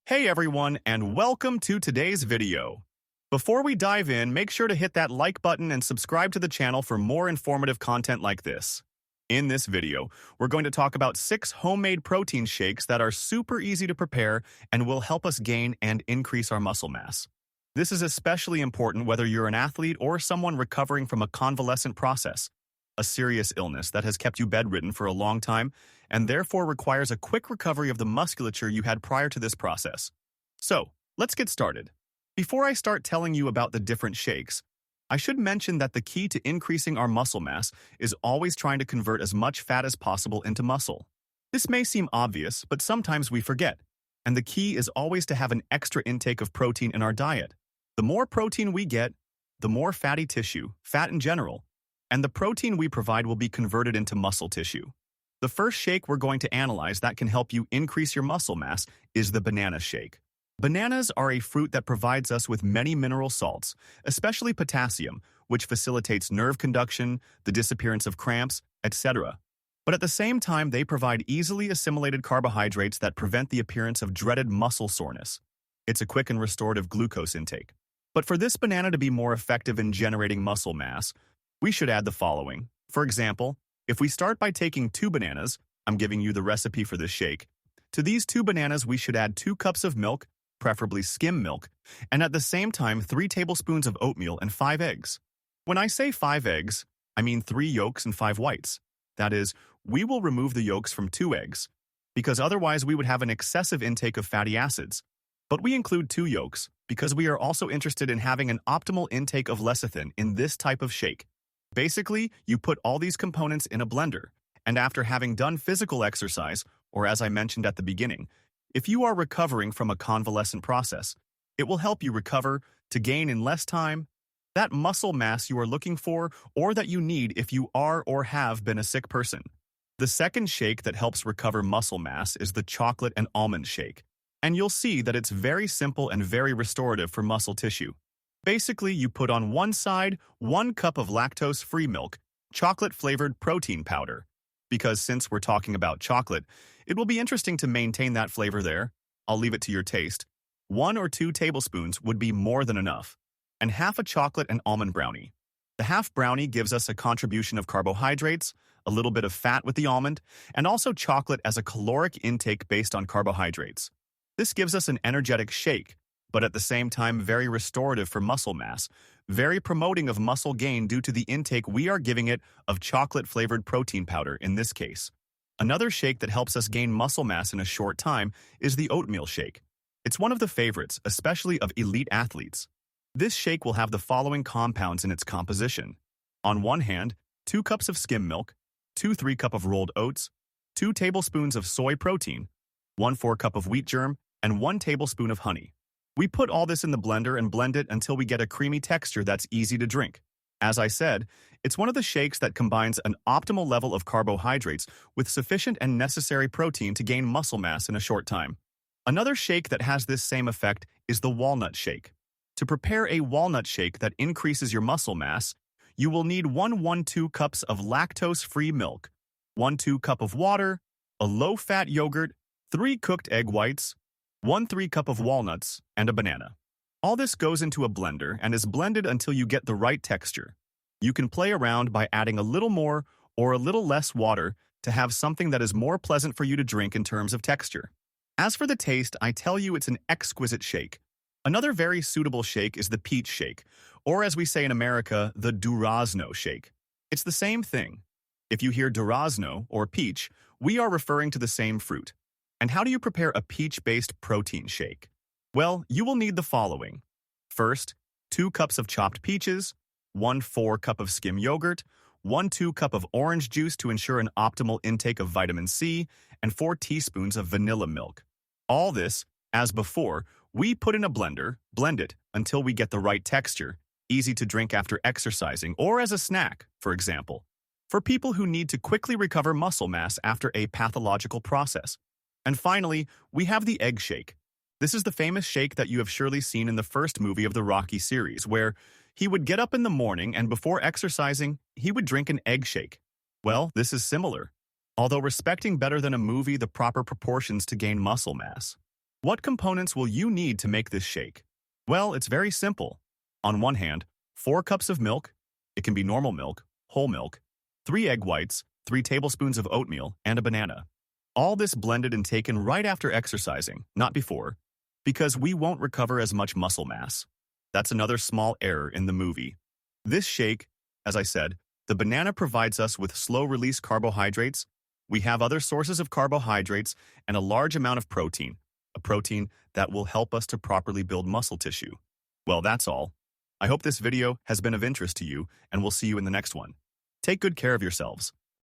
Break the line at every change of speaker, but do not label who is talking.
Hey everyone, and welcome to today's video. Before we dive in, make sure to hit that like button and subscribe to the channel for more informative content like this. In this video, we're going to talk about 6 homemade protein shakes that are super easy to prepare and will help us gain and increase our muscle mass. This is especially important whether you're an athlete or someone recovering from a convalescent process, a serious illness that has kept you bedridden for a long time and therefore requires a quick recovery of the musculature you had prior to this process. So, let's get started. Before I start telling you about the different shakes, I should mention that the key to increasing our muscle mass is always trying to convert as much fat as possible into muscle. This may seem obvious, but sometimes we forget, and the key is always to have an extra intake of protein in our diet. The more protein we get, the more fatty tissue, fat in general, and the protein we provide will be converted into muscle tissue. The first shake we're going to analyze that can help you increase your muscle mass is the banana shake. Bananas are a fruit that provides us with many mineral salts, especially potassium, which facilitates nerve conduction, the disappearance of cramps, etc. But at the same time, they provide easily assimilated carbohydrates that prevent the appearance of dreaded muscle soreness. It's a quick and restorative glucose intake. But for this banana to be more effective in generating muscle mass, we should add the following. For example, if we start by taking 2 bananas, I'm giving you the recipe for this shake. To these 2 bananas, we should add 2 cups of milk, preferably skim milk, and at the same time 3 tablespoons of oatmeal and 5 eggs. When I say 5 eggs, I mean 3 yolks and 5 whites. That is, we will remove the yolks from 2 eggs, because otherwise we would have an excessive intake of fatty acids. But we include 2 yolks, because we are also interested in having an optimal intake of lecithin in this type of shake. Basically, you put all these components in a blender, and after having done physical exercise, or as I mentioned at the beginning, if you are recovering from a convalescent process, it will help you recover to gain in less time that muscle mass you are looking for or that you need if you are or have been a sick person. The second shake that helps recover muscle mass is the chocolate and almond shake, and you'll see that it's very simple and very restorative for muscle tissue. Basically, you put on one side 1 cup of lactose-free milk, chocolate-flavored protein powder. Because since we're talking about chocolate, it will be interesting to maintain that flavor there. I'll leave it to your taste. 1 or 2 tablespoons would be more than enough. And half a chocolate and almond brownie. The half brownie gives us a contribution of carbohydrates, a little bit of fat with the almond, and also chocolate as a caloric intake based on carbohydrates. This gives us an energetic shake, but at the same time very restorative for muscle mass, very promoting of muscle gain due to the intake we are giving it of chocolate-flavored protein powder in this case. Another shake that helps us gain muscle mass in a short time is the oatmeal shake. It's one of the favorites, especially of elite athletes. This shake will have the following compounds in its composition. On one hand, 2 cups of skim milk, 2 3-cup of rolled oats, 2 tablespoons of soy protein, 1 4-cup of wheat germ, and 1 tablespoon of honey. We put all this in the blender and blend it until we get a creamy texture that's easy to drink. As I said, it's one of the shakes that combines an optimal level of carbohydrates with sufficient and necessary protein to gain muscle mass in a short time. Another shake that has this same effect is the walnut shake. To prepare a walnut shake that increases your muscle mass, you will need 1 cups of lactose-free milk, 1 cup of water, a low-fat yogurt, 3 cooked egg whites, 1 3-cup of walnuts, and a banana. All this goes into a blender and is blended until you get the right texture. You can play around by adding a little more or a little less water to have something that is more pleasant for you to drink in terms of texture. As for the taste, I tell you it's an exquisite shake. Another very suitable shake is the peach shake, or as we say in America, the durazno shake. It's the same thing. If you hear durazno or peach, we are referring to the same fruit. And how do you prepare a peach-based protein shake? Well, you will need the following. First, 2 cups of chopped peaches, 1 4-cup of skim yogurt, 1 2-cup of orange juice to ensure an optimal intake of vitamin C, and 4 teaspoons of vanilla milk. All this, as before, we put in a blender, blend it until we get the right texture, easy to drink after exercising or as a snack, for example, for people who need to quickly recover muscle mass after a pathological process. And finally, we have the egg shake. This is the famous shake that you have surely seen in the first movie of the Rocky series, where he would get up in the morning and before exercising, he would drink an egg shake. Well, this is similar, although respecting better than a movie the proper proportions to gain muscle mass. What components will you need to make this shake? Well, it's very simple. On one hand, 4 cups of milk, it can be normal milk, whole milk, 3 egg whites, 3 tablespoons of oatmeal, and a banana. All this blended and taken right after exercising, not before, because we won't recover as much muscle mass. That's another small error in the movie. This shake, as I said, the banana provides us with slow-release carbohydrates. We have other sources of carbohydrates and a large amount of protein, a protein that will help us to properly build muscle tissue. Well, that's all. I hope this video has been of interest to you, and we'll see you in the next one. Take good care of yourselves.